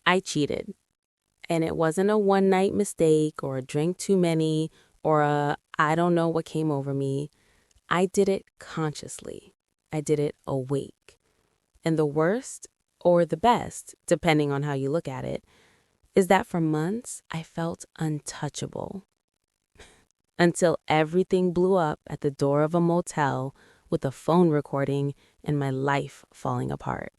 I cheated. And it wasn't a one-night mistake or a drink too many or a I don't know what came over me. I did it consciously. I did it awake. And the worst, or the best, depending on how you look at it, is that for months I felt untouchable. Until everything blew up at the door of a motel with a phone recording and my life falling apart.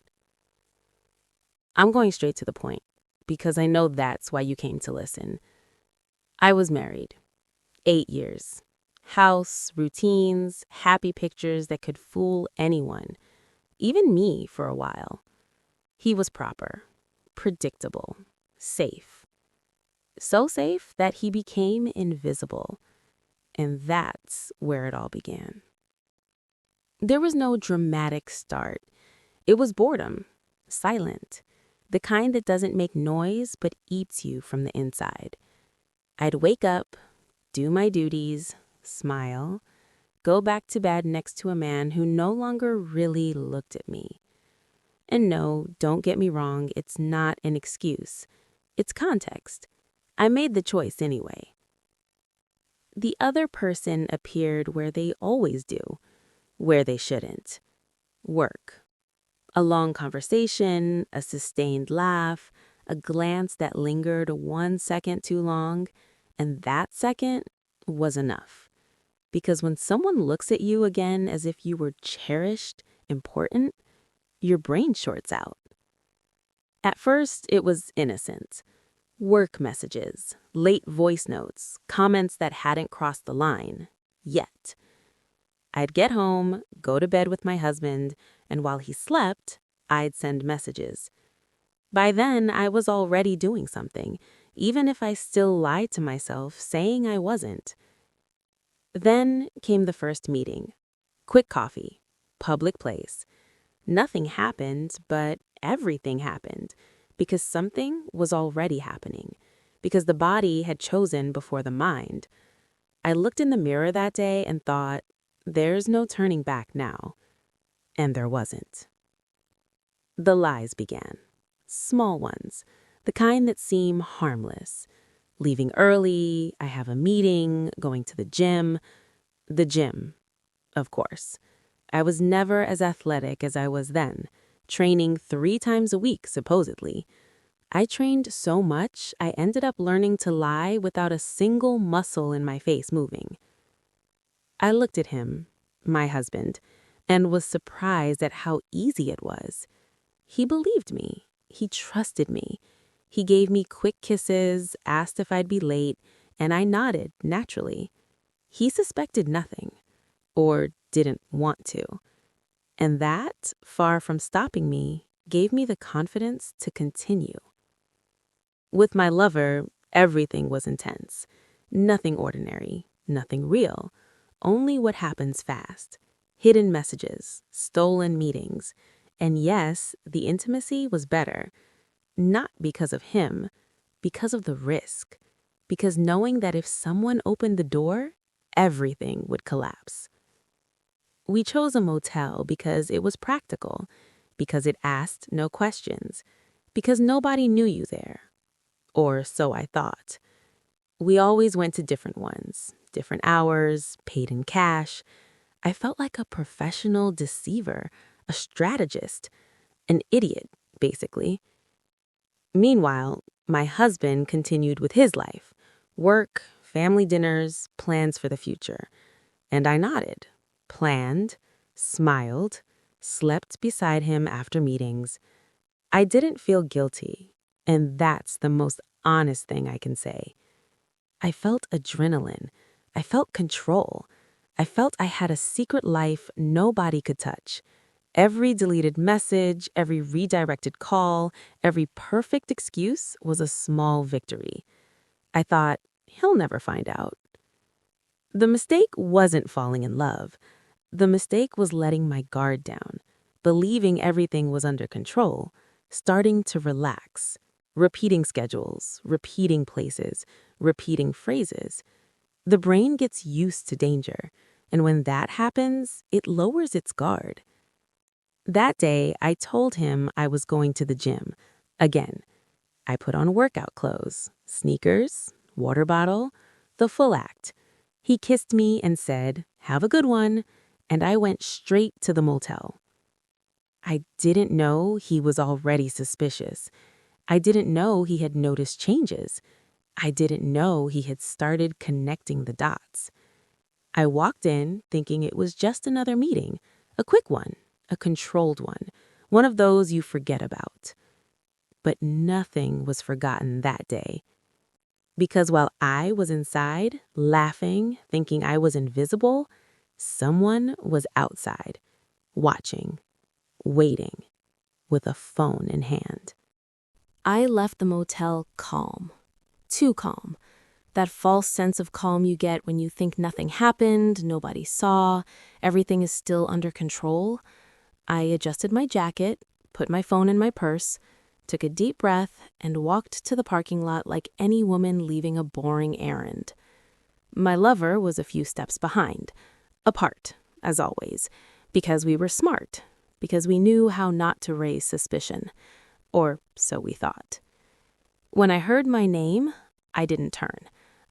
I'm going straight to the point because I know that's why you came to listen. I was married. 8 years. House, routines, happy pictures that could fool anyone, even me for a while. He was proper, predictable, safe. So safe that he became invisible. And that's where it all began. There was no dramatic start. It was boredom, silent, the kind that doesn't make noise but eats you from the inside. I'd wake up, do my duties, smile, go back to bed next to a man who no longer really looked at me. And no, don't get me wrong, it's not an excuse. It's context. I made the choice anyway. The other person appeared where they always do, where they shouldn't. Work. A long conversation, a sustained laugh, a glance that lingered 1 second too long, and that second was enough. Because when someone looks at you again as if you were cherished, important, your brain shorts out. At first, it was innocent. Work messages, late voice notes, comments that hadn't crossed the line. Yet. I'd get home, go to bed with my husband, and while he slept, I'd send messages. By then, I was already doing something, even if I still lied to myself, saying I wasn't. Then came the first meeting. Quick coffee. Public place. Nothing happened, but everything happened. Because something was already happening. Because the body had chosen before the mind. I looked in the mirror that day and thought, there's no turning back now. And there wasn't. The lies began. Small ones. The kind that seem harmless. Leaving early, I have a meeting, going to the gym. The gym, of course. I was never as athletic as I was then, training 3 times a week, supposedly. I trained so much, I ended up learning to lie without a single muscle in my face moving. I looked at him, my husband, and was surprised at how easy it was. He believed me. He trusted me. He gave me quick kisses, asked if I'd be late, and I nodded naturally. He suspected nothing, or didn't want to. And that, far from stopping me, gave me the confidence to continue. With my lover, everything was intense. Nothing ordinary, nothing real, only what happens fast. Hidden messages, stolen meetings. And yes, the intimacy was better. Not because of him, because of the risk. Because knowing that if someone opened the door, everything would collapse. We chose a motel because it was practical, because it asked no questions, because nobody knew you there. Or so I thought. We always went to different ones, different hours, paid in cash. I felt like a professional deceiver, a strategist, an idiot, basically. Meanwhile, my husband continued with his life, work, family dinners, plans for the future. And I nodded, planned, smiled, slept beside him after meetings. I didn't feel guilty, and that's the most honest thing I can say. I felt adrenaline. I felt control. I felt I had a secret life nobody could touch. Every deleted message, every redirected call, every perfect excuse was a small victory. I thought, he'll never find out. The mistake wasn't falling in love. The mistake was letting my guard down, believing everything was under control, starting to relax, repeating schedules, repeating places, repeating phrases. The brain gets used to danger, and when that happens, it lowers its guard. That day, I told him I was going to the gym. Again, I put on workout clothes, sneakers, water bottle, the full act. He kissed me and said, "Have a good one," and I went straight to the motel. I didn't know he was already suspicious. I didn't know he had noticed changes. I didn't know he had started connecting the dots. I walked in thinking it was just another meeting, a quick one, a controlled one of those you forget about. But nothing was forgotten that day. Because while I was inside, laughing, thinking I was invisible, someone was outside, watching, waiting, with a phone in hand. I left the motel calm. Too calm. That false sense of calm you get when you think nothing happened, nobody saw, everything is still under control. I adjusted my jacket, put my phone in my purse, took a deep breath, and walked to the parking lot like any woman leaving a boring errand. My lover was a few steps behind, apart, as always, because we were smart, because we knew how not to raise suspicion. Or so we thought. When I heard my name, I didn't turn.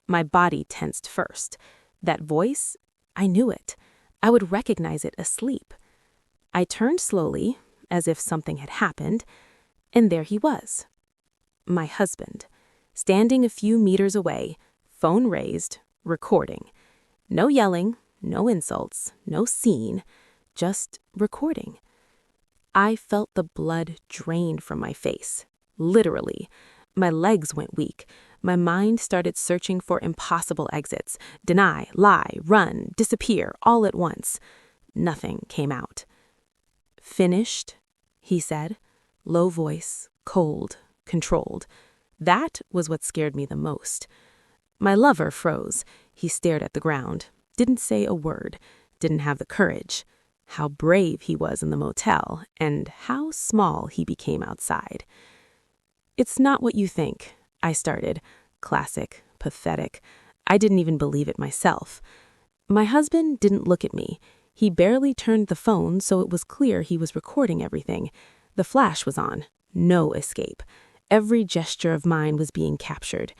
My body tensed first. That voice, I knew it. I would recognize it asleep. I turned slowly, as if something had happened, and there he was. My husband, standing a few meters away, phone raised, recording. No yelling, no insults, no scene, just recording. I felt the blood drain from my face, literally. My legs went weak. My mind started searching for impossible exits. Deny, lie, run, disappear, all at once. Nothing came out. "Finished?" he said. Low voice, cold, controlled. That was what scared me the most. My lover froze. He stared at the ground, didn't say a word, didn't have the courage. How brave he was in the motel, and how small he became outside. "It's not what you think," I started. Classic, pathetic. I didn't even believe it myself. My husband didn't look at me. He barely turned the phone so it was clear he was recording everything. The flash was on. No escape. Every gesture of mine was being captured.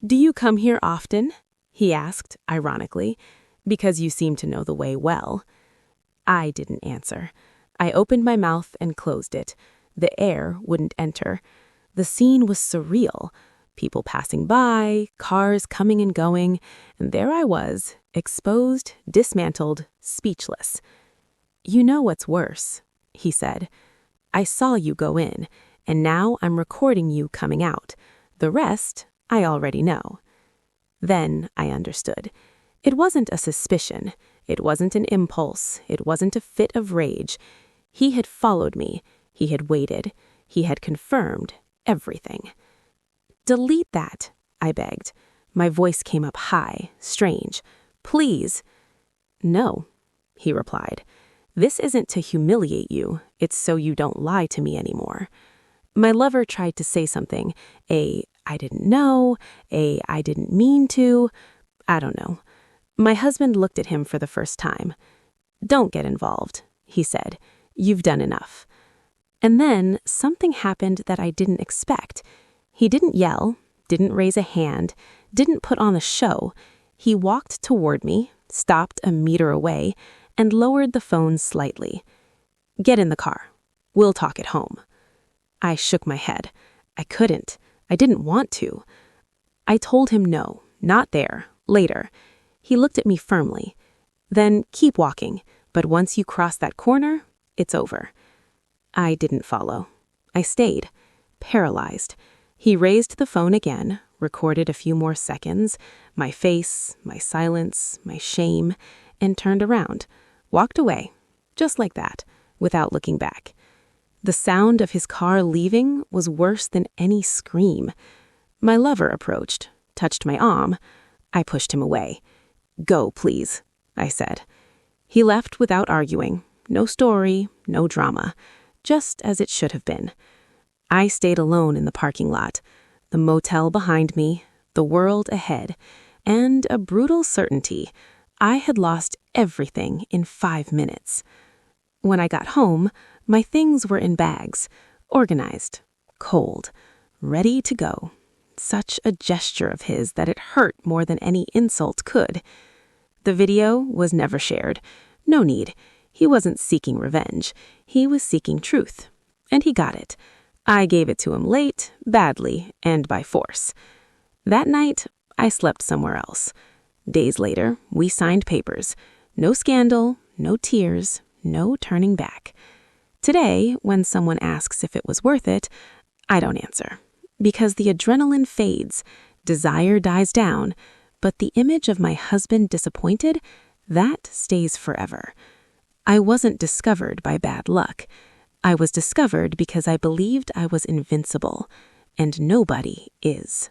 "Do you come here often?" he asked, ironically, "because you seem to know the way well." I didn't answer. I opened my mouth and closed it. The air wouldn't enter. The scene was surreal. People passing by, cars coming and going, and there I was, exposed, dismantled, speechless. "You know what's worse," he said. "I saw you go in, and now I'm recording you coming out. The rest, I already know." Then I understood. It wasn't a suspicion. It wasn't an impulse. It wasn't a fit of rage. He had followed me. He had waited. He had confirmed everything. "Delete that," I begged. My voice came up high, strange. "Please." "No," he replied. "This isn't to humiliate you. It's so you don't lie to me anymore." My lover tried to say something. "I didn't know. I didn't mean to." I don't know. My husband looked at him for the first time. "Don't get involved," he said. "You've done enough." And then something happened that I didn't expect. He didn't yell, didn't raise a hand, didn't put on a show. He walked toward me, stopped a meter away, and lowered the phone slightly. "Get in the car. We'll talk at home." I shook my head. I couldn't. I didn't want to. I told him no, not there, later. He looked at me firmly. "Then keep walking, but once you cross that corner, it's over." I didn't follow. I stayed, paralyzed. He raised the phone again, recorded a few more seconds, my face, my silence, my shame, and turned around, walked away, just like that, without looking back. The sound of his car leaving was worse than any scream. My lover approached, touched my arm. I pushed him away. "Go, please," I said. He left without arguing. No story, no drama. Just as it should have been. I stayed alone in the parking lot, the motel behind me, the world ahead, and a brutal certainty. I had lost everything in 5 minutes. When I got home, my things were in bags, organized, cold, ready to go. Such a gesture of his that it hurt more than any insult could. The video was never shared. No need. He wasn't seeking revenge. He was seeking truth. And he got it. I gave it to him late, badly, and by force. That night, I slept somewhere else. Days later, we signed papers. No scandal, no tears, no turning back. Today, when someone asks if it was worth it, I don't answer. Because the adrenaline fades, desire dies down, but the image of my husband disappointed, that stays forever. I wasn't discovered by bad luck. I was discovered because I believed I was invincible, and nobody is.